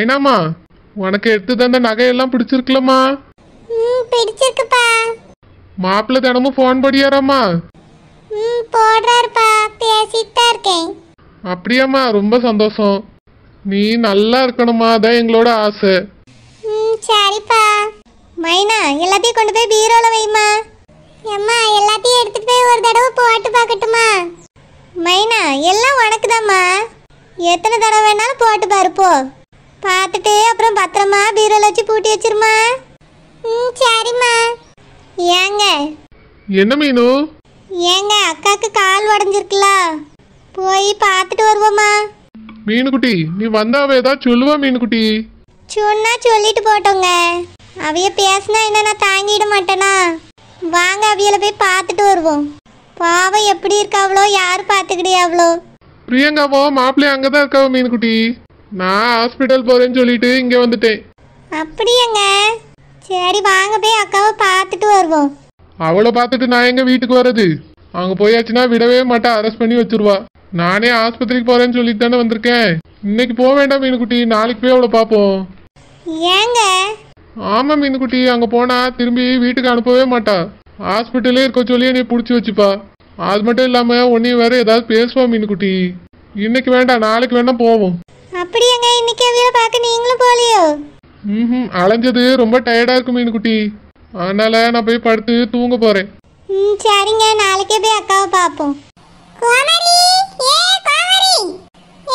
மைனாமா, உனக்கு எடுத்து தந்த நகையெல்லாம் பிடிச்சிருக்கலம்மா? பிடிச்சிருக்குப்பா. மாப்பிள்ளை தினமும் ஃபோன் படியாராம்மா? போடுறாருப்பா, பேசிட்டு தான் இருக்கேன். அப்படியாம்மா, ரொம்ப சந்தோஷம். நீ நல்லா இருக்கணுமா, அதான் எங்களோட ஆசை. சரிப்பா. மைனா, எல்லாத்தையும் கொண்டு போய் பீரோல வைமா. அம்மா, எல்லாத்தையும் எடுத்துட்டு போய் ஒரு தடவை போட்டு பார்க்கட்டுமா? மைனா, எல்லாம் உனக்குதாம்மா. எத்தனை தடவை வேணாலும் போட்டு பாரு போ. பார்த்துட்டு அப்புறம் பத்திரமா பீரோல வச்சு பூட்டி வச்சிருமா. சரிம்மா. ஏங்க என்ன மீனு? ஏங்க, அக்காக்கு கால் உடஞ்சிருக்குல, போய் பார்த்துட்டு வருவோமா? மீனுக்குட்டி, நீ வந்தாவே ஏதாவது சொல்லுவா மீனுக்குட்டி? சொன்னா சொல்லிட்டு போட்டோங்க. அவைய பேசினா என்ன நான் தாங்கிட மாட்டேனா? வாங்க, அவியல போய் பார்த்துட்டு வருவோம். பாவம் எப்படி இருக்காவளோ, யார் பார்த்துக்கிடியாவளோ. பிரியங்காவோ மாப்பிள்ளைய அங்கதான் இருக்காவோ மீனுக்குட்டி. நான் ஹாஸ்பிட்டல் போறேன்னு சொல்லிட்டு இங்க வந்துட்டேன். அப்படியாங்க? சரி, வாங்க போய் அக்காவை பார்த்துட்டு வருவோம். அவளை பார்த்துட்டு நான் எங்க வீட்டுக்கு வர்றது? அங்க போயாச்சுன்னா விடவே மாட்டா, அரெஸ்ட் பண்ணி வச்சிருவா. நானே ஆஸ்பத்திரிக்கு போறேன்னு சொல்லிட்டு தானே வந்திருக்கேன். இன்னைக்கு போக வேண்டாம் மீனுக்குட்டி, நாளைக்கு போய் அவளை பார்ப்போம். ஏங்க? ஆமா மீனுக்குட்டி, அங்க போனா திரும்பி வீட்டுக்கு அனுப்பவே மாட்டா. ஹாஸ்பிட்டலே இருக்க சொல்லி நீ பிடிச்சி வச்சுப்பா. அது மட்டும் இல்லாம உன்னையும் வேற ஏதாவது பேசுவா மீனுக்குட்டி. இன்னைக்கு வேண்டாம், நாளைக்கு வேணா போவோம். அப்படியாங்க? இன்னைக்கு அவியல பார்க்க நீங்களும் போலியோ? அலைஞ்சது ரொம்ப டயர்டா இருக்கு மீனுக்குட்டி, அதனால நான் போய் படுத்து தூங்க போறேன். சரிங்க, நாளைக்கே போய் அக்காவை பார்ப்போம். கோமரி, ஏ கோமரி,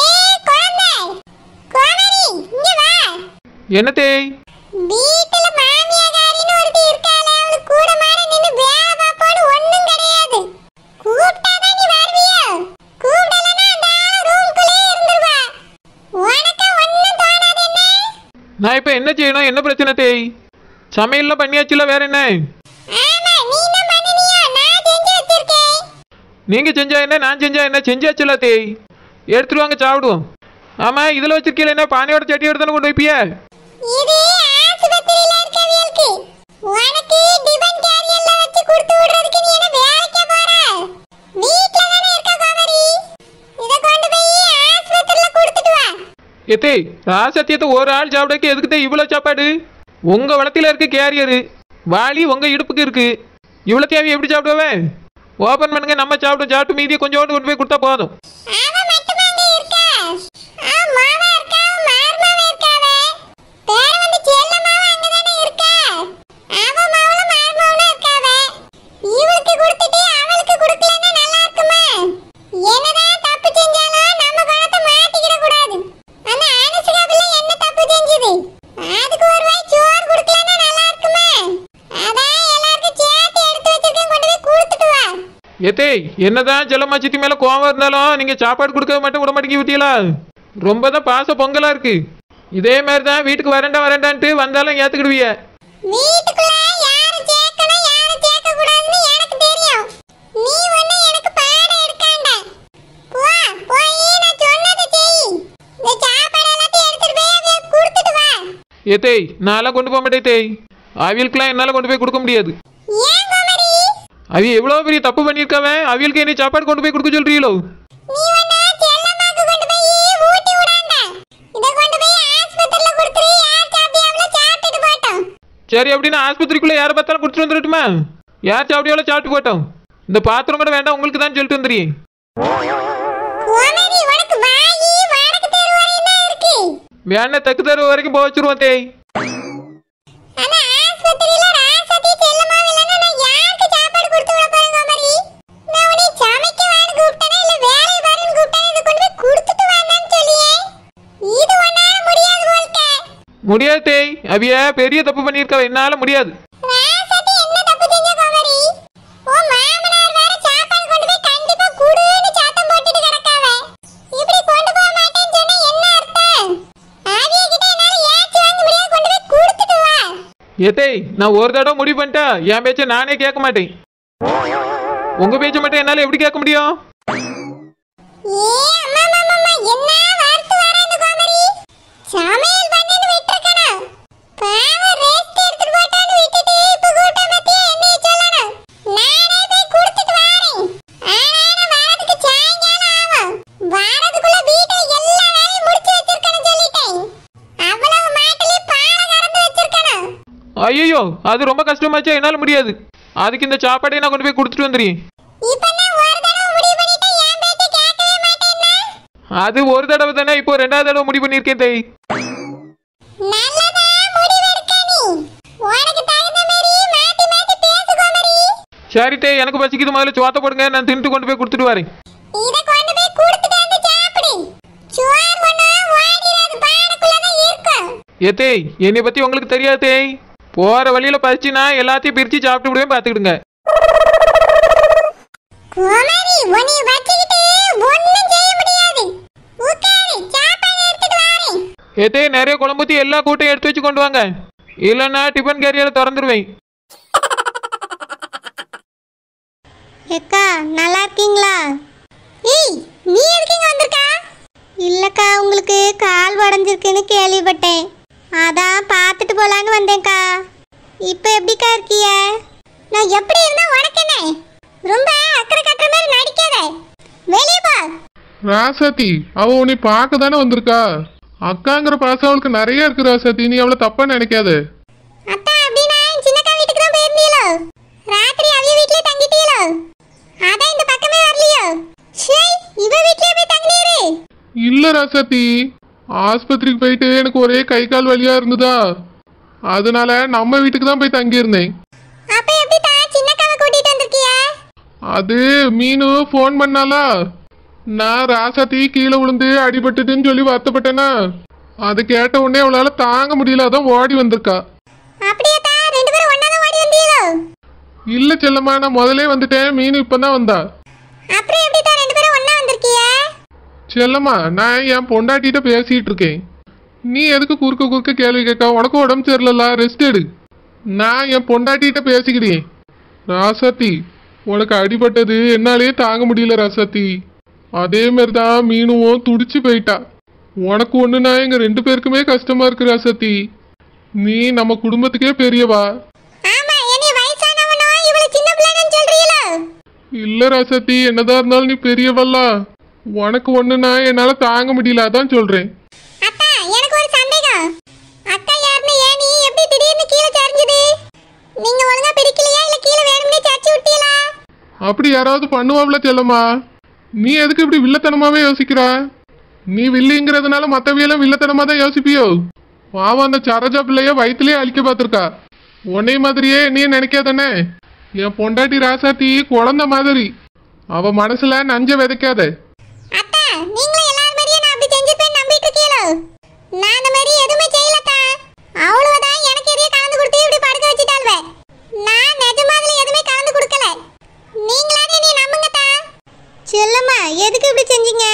ஏ குழந்தை, கோமரி, இங்க வா. என்ன தேய்? வீட்டுல மாமியாகாரின்னு ஒருத்தி இருக்காளே, அவளுக்கு கூட மாட நின்னு வேலை பாப்போன்னு ஒண்ணும் கிடையாது. கூப்பிட்டாதான் நீ வருவியோ? கூப்பிடலனா அந்த ஆளு ரூம்குள்ளே இருந்துருவா. உனக்கு ஒண்ணும் தோணாது என்ன? நான் இப்போ என்ன செய்யணும்? என்ன பிரச்சனை தேய்? சமையல்லாம் பண்ணியாச்சுல, வேற என்ன? ஆமா, நீ என்ன பண்ணினியோ? நான் செஞ்சு வச்சிருக்கேன். நீங்க செஞ்சா என்ன, நான் செஞ்சா என்ன? செஞ்சாச்சுல தேய். எடுத்துட்டு வாங்க சாப்பிடுவோம். ஆமா, இதுல வச்சிருக்கீல என்ன? பானையோட சட்டியோட தானே கொண்டு வைப்பிய? இது ஆஸ்பத்திரியில இருக்கவியலுக்கு. உனக்கு டிபன் கேரியர்ல வச்சு கொடுத்து விடுறதுக்கு நீ என்ன வேலைக்கு போற? வீட்ல தானே இருக்க கோமரி. இத கொண்டு போய் ஆஸ்பத்திரியில கொடுத்துட்டு வா. ஏத்தே, ராசத்தியத்தை ஒரு ஆள் சாப்பிடக்கு எதுக்குதே இவ்வளோ சாப்பாடு? உங்க வளத்தில இருக்க கேரியரு வாளி உங்க இடுப்புக்கு இருக்கு. இவ்வளோ தேவை எப்படி சாப்பிடுவேன்? ஓபன் பண்ணுங்க, நம்ம சாப்பிட்டு மீதியை கொஞ்சோண்டு கொண்டு போய் கொடுத்தா போதும். அவ மட்டுமாங்க இருக்கா? மாமா இருக்கா, மார்மாவே இருக்காவே. பேர வந்து செல்லமாவே அங்க தானே இருக்கா. அவ மாவளும் மார்மாவும் இருக்காவே. இவளுக்கு கொடுத்துட்டு அவளுக்கு கொடுக்கலன்னா நல்லா இருக்குமா? என்னதான் தப்பு செஞ்சாலும் நம்ம குணத்தை மாத்திக்கிட கூடாது. ஆனா அனுசுகா பிள்ளை என்ன தப்பு செஞ்சது? அதுக்கு ஒரு வாய் சோறு கொடுக்கலன்னா நல்லா இருக்குமா? அதான் எல்லாருக்கும் சேர்த்து எடுத்து வச்சிருக்கேன், கொண்டு போய் கொடுத்துட்டு வா. ஏத்தே, என்னதான் செல்லம்மா சித்தி மேல கோவம் இருந்தாலும் நீங்க சாப்பாடு கொடுக்க மட்டும் விட மாட்டேங்க ஊத்தியலா? ரொம்ப தான் பாச பொங்கலா இருக்கு. இதே மாதிரி தான் வீட்டுக்கு வரேன்டான்ட்டு வந்தாலும் ஏத்துக்கிடுவிய. வீட்டுக்குள்ள யாரை சேர்க்கணும் யாரை சேர்க்க கூடாதுன்னு எனக்கு தெரியும். நீ ஒண்ணு எனக்கு பாடம் எடுக்காண்ட. போ, போய் நான் சொன்னதை செய். இந்த சாப்பாடு எல்லாத்தையும் எடுத்துட்டு போய் அவங்களுக்கு கொடுத்துட்டு வா. ஏத்தே, நான்லாம் கொண்டு போக மாட்டேன் தேய். அவியலுக்குலாம் என்னால கொண்டு போய் கொடுக்க முடியாது. ஏன் கோமரி? அவிய எவ்வளோ பெரிய தப்பு பண்ணியிருக்காவன், அவியலுக்கு என்ன சாப்பாடு கொண்டு போய் கொடுக்க சொல்றீங்களோ? நீ ஒண்ணு செல்லம்மாக்கு கொண்டு போய் ஊட்டி விடாண்ட. இத கொண்டு போய் ஆஸ்பத்திரியில கொடுத்துரு. யார் சாப்பிட்டியாவளோ சாப்பிட்டுட்டு போட்டோம். சரி, அப்படின்னா ஆஸ்பத்திரிக்குள்ள யாரை பார்த்தாலும் கொடுத்துட்டு வந்துடட்டுமா? யார் சாப்பிட்டியாவளோ சாப்பிட்டு போட்டோம். இந்த பாத்திரம் கூட வேண்டாம், உங்களுக்கு தான் சொல்லிட்டு வந்துடுறேன். கோமரி, உனக்கு வாயி வடக்கு தெரு வரையும் தான் இருக்கு. வேணா தெற்கு தெரு வரைக்கும் போக வச்சிருவோம் தேய். ஆனா ஆஸ்பத்திரியில ராசத்தி செல்லமாவே இல்லைன்னா நான் யாருக்கு சாப்பாடு கொடுத்து விட போறேன் கோமரி? நான் உன்னை சமைக்க வான்னு கூப்பிட்டேனா இல்ல வேலை பாருன்னு கூப்பிட்டேனா? இதை கொண்டு போய் கொடுத்துட்டு வான்னு சொல்லியே. இது உன்னால முடியாது போல்க. முடியாது தேய், அவிய பெரிய தப்பு பண்ணியிருக்காவ, என்னால முடியாது. ராசத்தி என்ன தப்பு செஞ்ச கோமரி? உன் மாமனார் வேற சாப்பாடு கொண்டு போய் கண்டிப்பா குடுன்னு சத்தம் போட்டுட்டு கிடக்காவே. இப்படி கொண்டு போக மாட்டேன்னு சொன்னா என்ன அர்த்தம்? ஆவிய கிட்ட என்னால ஏச்சு வாங்க முடியாது, கொண்டு போய் கொடுத்துட்டு வா. ஏத்தே, நான் ஒரு தடவை முடிவு பண்ணிட்டா என் பேச்சை நானே கேட்க மாட்டேன். உங்க பேச்சை மட்டும் என்னால எப்படி கேட்க முடியும்? ஏ அம்மா மாமா, என்ன வார்த்தை வர இந்த கோமரி? சமையல் பண்ணிட்டு விட்டுருக்கணும். பாவம் ரெஸ்ட் எடுத்துட்டு போட்டான்னு விட்டுட்டு இப்ப கூட்ட பத்தியே என்ன சொல்லணும்? நானே போய் கொடுத்துட்டு வரேன். ஆனா வரதுக்கு சாயங்காலம் ஆகும். வரதுக்குள்ள வீட்டை எல்லா வேலையும் முடிச்சு வச்சிருக்கணும் சொல்லிட்டேன். அவ ஐயோ அது ரொம்ப கஷ்டமாச்சா, என்னால் முடியாது. அதுக்கு இந்த சாப்பாடையை நான் கொண்டு போய் கொடுத்துட்டு வந்துடுறேன். இப்போ நான் ஒரு தடவை முடிவு பண்ணிட்டா என் பேச்சை கேட்கவே மாட்டேன்னா? அது ஒரு தடவை தானே, இப்போ 2வது தடவை முடிவு பண்ணியிருக்கேன் தேய். நல்லதா முடிவெடுக்க நீ. உனக்கு தகுந்த மாதிரி மாத்தி மாத்தி பேசுகோ மரி. சரி தேய், எனக்கு பசிக்குது, முதல்ல சோத்தை போடுங்க, நான் தின்ட்டு கொண்டு போய் கொடுத்துட்டு வரேன். இத கொண்டு போய் கொடுத்துட்டு வந்து சாப்பிடு. சுவார் ஒண்ணா வாடிராது, பானைக்குள்ள தான் இருக்கும். ஏ தேய், என்னை பத்தி உங்களுக்கு தெரியாது தேய். போற வழியில பசிச்சுனா எல்லாத்தையும் பிரிச்சு சாப்பிட்டு விடுவேன், பாத்துக்கிடுங்க. குமாரி, உன்னை வச்சிக்கிட்டு ஒண்ணும் செய்ய முடியாது. உட்காரு, சாப்பாடு எடுத்துட்டு வரேன். ஏ தேய், நிறைய குழம்பூத்தி எல்லா கூட்டையும் எடுத்து வச்சு கொண்டு வாங்க, இல்லைன்னா டிஃபன் கேரியரை திறந்துருவேன். ஏக்கா, நல்லா இருக்கீங்களா? ஏய், நீ எதுக்கு இங்க வந்திருக்கா? இல்லக்கா, உங்களுக்கு கால் உடைஞ்சிருக்குன்னு கேள்விப்பட்டேன், அதான் பார்த்துட்டு போலான்னு வந்தேன்க்கா. இப்போ எப்படிக்கா இருக்கிய? நான் எப்படி இருந்தா உனக்கு என்ன? ரொம்ப அக்கறை கட்டுற மாதிரி நடிக்காத, வெளியே போ. ராசாத்தி, அவ உன்னை பார்க்க தானே வந்திருக்கா. அக்காங்கிற பாசம் அவளுக்கு நிறைய இருக்கு ராசாத்தி, நீ அவளை தப்பா நினைக்காத. அத்தா, அப்படின்னா சின்னக்கா வீட்டுக்கு தான் போயிருந்தீங்களோ? ராத்திரி அவிய வீட்லயே தங்கிட்டீங்களோ? அதான் இந்த பக்கமே வரலையோ? சரி, இவ வீட்லயே போய் தங்கினீரு. இல்ல ராசாத்தி, ஆஸ்பத்திரிக்கு போயிட்டு எனக்கு ஒரே கை கால் வலியா இருந்ததா, அதனால நம்ம வீட்டுக்கு தான் போய் தங்கியிருந்தேன். அப்ப எப்படி தான் சின்னக்காவை கூட்டிட்டு வந்திருக்கிய? அது மீனு ஃபோன் பண்ணாலா, நான் ராசாத்தி கீழே விழுந்து அடிபட்டுட்டுன்னு சொல்லி வருத்தப்பட்டேனா, அது கேட்ட உடனே அவளால தாங்க முடியல, அதான் ஓடி வந்திருக்கா. அப்படியே தான் ரெண்டு பேரும் ஒண்ணா தான் ஓடி வந்தீங்களோ? இல்ல செல்லம்மா, நான் முதலே வந்துட்டேன், மீனு இப்பதான் வந்தா. அப்புறம் எப்படி தான் ரெண்டு பேரும் ஒண்ணா வந்திருக்கிய? செல்லம்மா, நான் என் பொண்டாட்டிட்ட பேசிட்டு இருக்கேன், நீ எதுக்கு குறுக்க குறுக்க கேள்வி கேட்க? உனக்கும் உடம்பு சரியில்ல, ரெஸ்ட் எடு. நான் என் பொண்டாட்டிட்ட பேசிக்கிறேன். ராசாத்தி, உனக்கு அடிபட்டது என்னாலே தாங்க முடியல ராசாத்தி, அதே மாதிரி தான் மீனுவும் துடிச்சு போயிட்டா. உனக்கு ஒண்ணுனா எங்க 2 பேருக்குமே கஷ்டமா இருக்கு ராசாத்தி, நீ நம்ம குடும்பத்துக்கே பெரியவா. ஆமா, என்னை வயசானவனோ இவ்வளவு சின்ன பிள்ளைன்னு சொல்றீங்களோ? இல்ல ராசாத்தி, என்னதான் இருந்தாலும் நீ பெரியவல்ல, உனக்கு ஒண்ணுனா என்னால தாங்க முடியல, அதான் சொல்றேன். அத்தா, எனக்கு ஒரு சந்தேகம். அக்கா யாருன்னு ஏன் நீ எப்படி திடீர்னு கீழே சரிஞ்சது? நீங்க ஒழுங்கா பிடிக்கலையா இல்ல கீழே வேணும்னே சர்ச்சி விட்டீங்களா? அப்படி யாராவது பண்ணுவாப்ல செல்லம்மா, நீ எதுக்கு இப்படி வில்லத்தனமாவே யோசிக்கிறா? நீ வில்லிங்கிறதுனால மத்தவியெல்லாம் வில்லத்தனமா தான் யோசிப்பியோ? பாவம், அந்த சரோஜா பிள்ளைய வயிற்றுலயே அழிக்க பார்த்துருக்கா. உன்னை மாதிரியே என்னையும் நினைக்காதானே? என் பொண்டாட்டி ராசாத்தி குழந்தை மாதிரி, அவ மனசுல நஞ்ச விதைக்காத. அத்தா, நீங்களும் எல்லாரும் மாதிரியே நான் அப்படி செஞ்சிருப்பேன்னு நம்பிட்டு இருக்கீங்களோ? நான் அந்த மாதிரி எதுவுமே செய்யலத்தா. அவ்வளவுதான் எனக்கு எதையும் கலந்து கொடுத்து இப்படி படுக்க வச்சுட்டாள்வே. நான் நிஜமாதுல எதுவுமே கலந்து கொடுக்கல. நீங்களாவது என்னை நம்புங்கத்தா. செல்லம்மா, எதுக்கு இப்படி செஞ்சீங்க?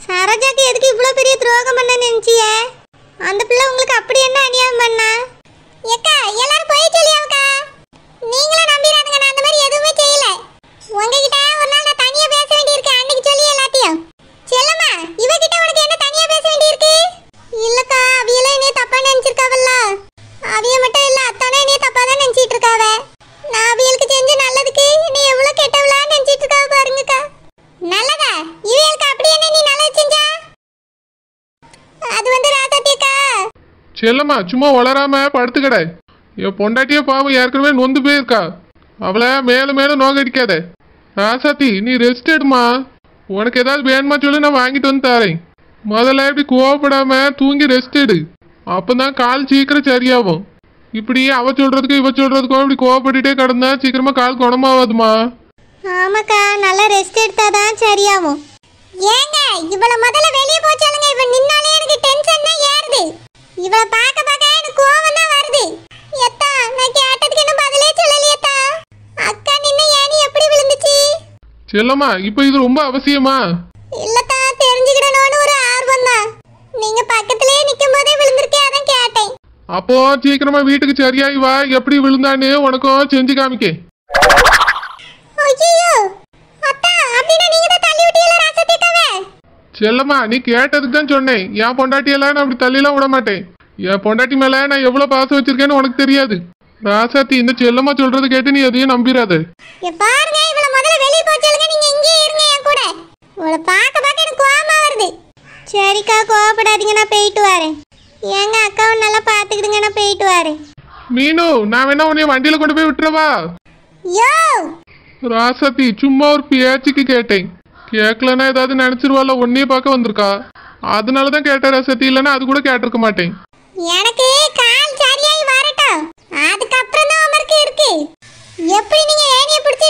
சரோஜாக்கு எதுக்கு இவ்வளவு பெரிய துரோகம் பண்ண நினைச்சிய? அந்த பிள்ளை உங்களுக்கு அப்படி என்ன அநியாயம் பண்ணா? ஏக்கா, எல்லாரும் போய் சொல்லியாவுக்கா. நீங்களும் நம்பிராதுங்க, நான் அந்த மாதிரி எதுவுமே செய்யல. உங்ககிட்ட ஒரு நாள் நான் தனியா பேச வேண்டியிருக்கு, அன்னைக்கு சொல்லி எல்லாத்தையும். செல்லம்மா, இவகிட்ட உனக்கு என்ன தனியா பேச வேண்டியிருக்கு? இல்லக்கா, அவியெல்லாம் என்னைய தப்பா நினைச்சிருக்காவல்ல. அவிய மட்டும் இல்ல, அத்தானே என்னைய தப்பா தான் நினைச்சிட்டு இருக்காவ. நான் அவியலுக்கு செஞ்ச நல்லதுக்கு என்னை எவ்வளவு கெட்டவளா நினைச்சிட்டு இருக்காவ பாருங்கக்கா. நல்லதா? இவளுக்கு அப்படி என்ன நீ நல்லது செஞ்சா? அது வந்து ராசாத்தியக்கா. செல்லம்மா, சும்மா வளராம படுத்துக்கட. என் பொண்டாட்டிய பாவம் ஏற்கனவே நொந்து போயிருக்கா, அவளை மேலும் மேலும் நோக்கடிக்காத. ராசாத்தி, நீ ரெஸ்ட் எடுமா. உனக்கு ஏதாவது வேணுமா சொல்லி நான் வாங்கிட்டு வந்து தரேன். முதல்ல இப்படி கோவப்படாம தூங்கி ரெஸ்ட் எடு, அப்பதான் கால் சீக்கிரம் சரியாகும். இப்படி அவ சொல்றதுக்கும் இவ சொல்றதுக்கும் இப்படி கோவப்பட்டுட்டே கிடந்தா சீக்கிரமா கால் குணமாவாதுமா. ஆமாக்கா, நல்லா ரெஸ்ட் எடுத்தாதான் சரியாகும். ஏங்க, இவள முதல்ல வெளிய போச்சாலுங்க. இவ நின்னாலே எனக்கு டென்ஷன் தான் ஏறுது. இவள பாக்க பாக்க எனக்கு கோவம் தான் வருது. எத்தா, நான் கேட்டதுக்கு என்ன பதிலே சொல்லலையேத்தா. அக்கா நின்னு ஏணி எப்படி விழுந்துச்சு? செல்லம்மா, இப்ப இது ரொம்ப அவசியமா? இல்லத்தா, தெரிஞ்சுக்கிடணும்னு ஒரு ஆர்வம் தான். நீங்க பக்கத்திலேயே நிக்கும் போதே விழுந்திருக்கே, அதான் கேட்டேன். அப்போ சீக்கிரமா வீட்டுக்கு சரியாயி வா, எப்படி விழுந்தான்னு உனக்கும் செஞ்சு காமிக்க. ஐயோ, அத்தா, அப்படினா நீங்க தான் தள்ளி விட்டீங்களா ராசத்தியக்காவே? செல்லம்மா, நீ கேட்டதுக்கு தான் சொன்னேன். என் பொண்டாட்டியெல்லாம் நான் அப்படி தள்ளிலாம் விட மாட்டேன். என் பொண்டாட்டி மேல நான் எவ்வளவு பாசம் வச்சிருக்கேன்னு உனக்கு தெரியாது. ராசாத்தி, இந்த செல்லம்மா சொல்றது கேட்டு நீ எதையும் நம்பிராத. பாருங்க, இவள முதல்ல வெளிய போச்சாலுங்க. நீங்க இங்கே இருங்க என் கூட. இவள பாக்க பாக்க எனக்கு கோவமா வருது. சரிக்கா, கோவப்படாதீங்க, நான் போயிட்டு வரேன். ஏங்க, அக்காவை நல்லா பாத்துக்கிடுங்க, நான் போயிட்டு வரேன். மீனு நான் வேணா உன்னைய வண்டியில கொண்டு போய் விட்டுறவா? யோ ராசாத்தி சும்மா ஒரு பேச்சுக்கு கேட்டேன். கேட்கலன்னா ஏதாவது நினைச்சிருவாள், உன்னைய பார்க்க வந்திருக்கா. அதனாலதான் கேட்டேன் ராசாத்தி, இல்லைன்னா அது கூட கேட்டிருக்க மாட்டேன். எனக்கு கால் சரியாகி வரட்டும், அதுக்கப்புறம் தான் அமர்க்கு இருக்கு. எப்படி நீங்க ஏணியை பிடிச்சி